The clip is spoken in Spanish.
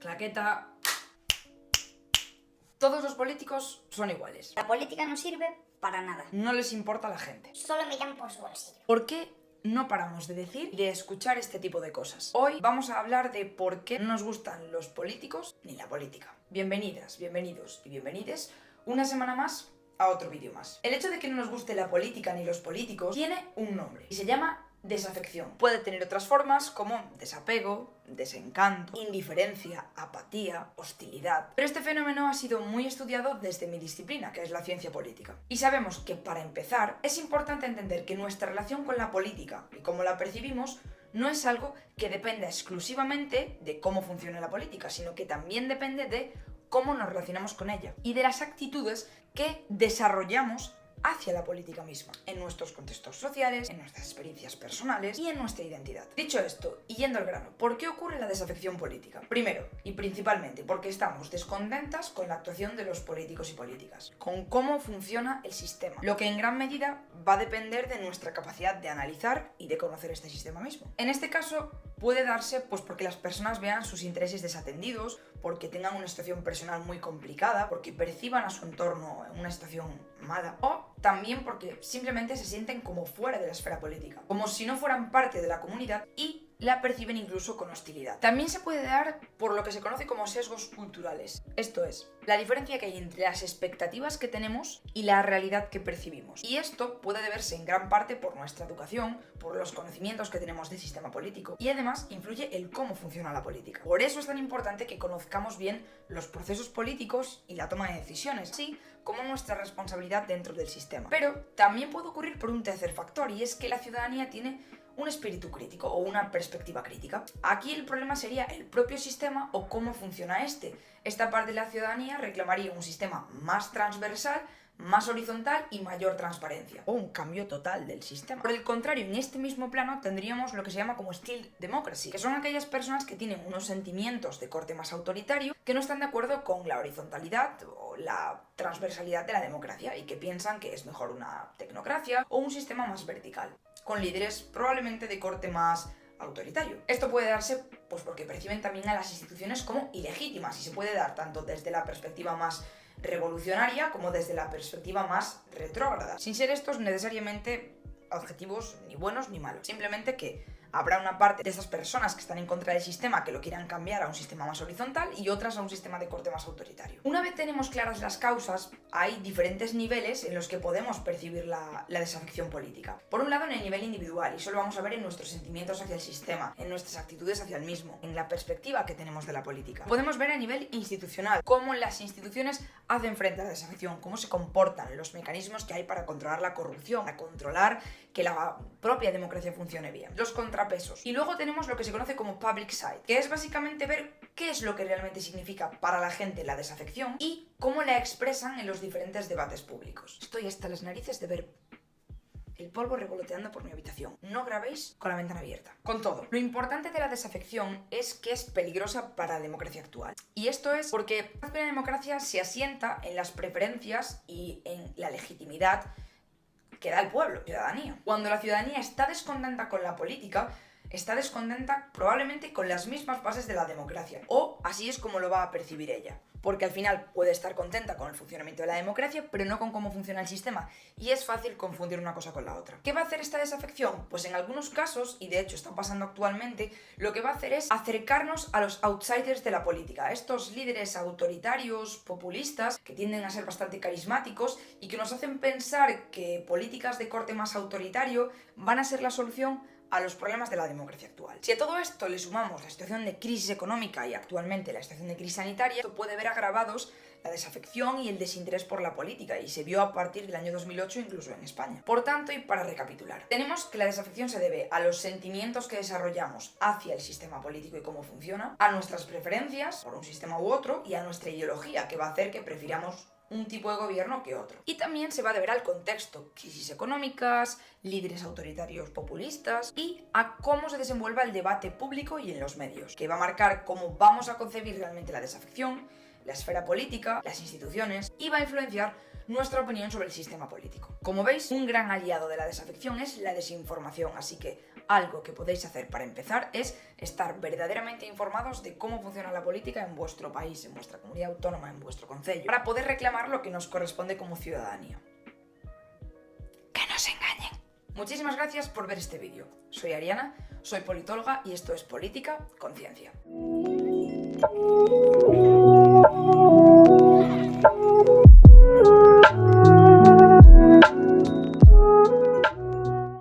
Claqueta. Todos los políticos son iguales. La política no sirve para nada. No les importa a la gente. Solo miran por su bolsillo. ¿Por qué no paramos de decir y de escuchar este tipo de cosas? Hoy vamos a hablar de por qué no nos gustan los políticos ni la política. Bienvenidas, bienvenidos y bienvenides una semana más a otro vídeo más. El hecho de que no nos guste la política ni los políticos tiene un nombre y se llama desafección. Puede tener otras formas como desapego, desencanto, indiferencia, apatía, hostilidad. Pero este fenómeno ha sido muy estudiado desde mi disciplina, que es la ciencia política. Y sabemos que para empezar es importante entender que nuestra relación con la política y cómo la percibimos no es algo que dependa exclusivamente de cómo funciona la política, sino que también depende de cómo nos relacionamos con ella y de las actitudes que desarrollamos hacia la política misma, en nuestros contextos sociales, en nuestras experiencias personales y en nuestra identidad. Dicho esto, y yendo al grano, ¿por qué ocurre la desafección política? Primero, y principalmente, porque estamos descontentas con la actuación de los políticos y políticas, con cómo funciona el sistema, lo que en gran medida va a depender de nuestra capacidad de analizar y de conocer este sistema mismo. En este caso, puede darse pues porque las personas vean sus intereses desatendidos, porque tengan una situación personal muy complicada, porque perciban a su entorno en una situación mala, o también porque simplemente se sienten como fuera de la esfera política, como si no fueran parte de la comunidad y la perciben incluso con hostilidad. También se puede dar por lo que se conoce como sesgos culturales, esto es, la diferencia que hay entre las expectativas que tenemos y la realidad que percibimos. Y esto puede deberse en gran parte por nuestra educación, por los conocimientos que tenemos del sistema político y además influye el cómo funciona la política. Por eso es tan importante que conozcamos bien los procesos políticos y la toma de decisiones, así como nuestra responsabilidad dentro del sistema. Pero también puede ocurrir por un tercer factor y es que la ciudadanía tiene un espíritu crítico o una perspectiva crítica. Aquí el problema sería el propio sistema o cómo funciona este. Esta parte de la ciudadanía reclamaría un sistema más transversal, más horizontal y mayor transparencia, o un cambio total del sistema. Por el contrario, en este mismo plano tendríamos lo que se llama como still democracy, que son aquellas personas que tienen unos sentimientos de corte más autoritario, que no están de acuerdo con la horizontalidad o la transversalidad de la democracia y que piensan que es mejor una tecnocracia o un sistema más vertical, con líderes probablemente de corte más autoritario. Esto puede darse pues porque perciben también a las instituciones como ilegítimas y se puede dar tanto desde la perspectiva más revolucionaria como desde la perspectiva más retrógrada, sin ser estos necesariamente adjetivos ni buenos ni malos, simplemente que habrá una parte de estas personas que están en contra del sistema que lo quieran cambiar a un sistema más horizontal y otras a un sistema de corte más autoritario. Una vez tenemos claras las causas, hay diferentes niveles en los que podemos percibir la desafección política. Por un lado, en el nivel individual, y eso lo vamos a ver en nuestros sentimientos hacia el sistema, en nuestras actitudes hacia el mismo, en la perspectiva que tenemos de la política. Podemos ver a nivel institucional, cómo las instituciones hacen frente a la desafección, cómo se comportan, los mecanismos que hay para controlar la corrupción, para controlar que la propia democracia funcione bien, los contrapesos. Y luego tenemos lo que se conoce como public side, que es básicamente ver qué es lo que realmente significa para la gente la desafección y cómo la expresan en los diferentes debates públicos. Estoy hasta las narices de ver el polvo revoloteando por mi habitación. No grabéis con la ventana abierta. Con todo, lo importante de la desafección es que es peligrosa para la democracia actual. Y esto es porque la democracia se asienta en las preferencias y en la legitimidad que da el pueblo, la ciudadanía. Cuando la ciudadanía está descontenta con la política, está descontenta probablemente con las mismas bases de la democracia, o así es como lo va a percibir ella. Porque al final puede estar contenta con el funcionamiento de la democracia, pero no con cómo funciona el sistema, y es fácil confundir una cosa con la otra. ¿Qué va a hacer esta desafección? Pues en algunos casos, y de hecho está pasando actualmente, lo que va a hacer es acercarnos a los outsiders de la política, a estos líderes autoritarios, populistas, que tienden a ser bastante carismáticos y que nos hacen pensar que políticas de corte más autoritario van a ser la solución a los problemas de la democracia actual. Si a todo esto le sumamos la situación de crisis económica y actualmente la situación de crisis sanitaria, esto puede ver agravados la desafección y el desinterés por la política, y se vio a partir del año 2008 incluso en España. Por tanto, y para recapitular, tenemos que la desafección se debe a los sentimientos que desarrollamos hacia el sistema político y cómo funciona, a nuestras preferencias por un sistema u otro y a nuestra ideología, que va a hacer que prefiramos un tipo de gobierno que otro. Y también se va a deber al contexto, crisis económicas, líderes autoritarios populistas y a cómo se desenvuelva el debate público y en los medios, que va a marcar cómo vamos a concebir realmente la desafección, la esfera política, las instituciones y va a influenciar nuestra opinión sobre el sistema político. Como veis, un gran aliado de la desafección es la desinformación, así que algo que podéis hacer para empezar es estar verdaderamente informados de cómo funciona la política en vuestro país, en vuestra comunidad autónoma, en vuestro concello, para poder reclamar lo que nos corresponde como ciudadanía. ¡Que no se engañen! Muchísimas gracias por ver este vídeo. Soy Ariana, soy politóloga y esto es Política con Ciencia.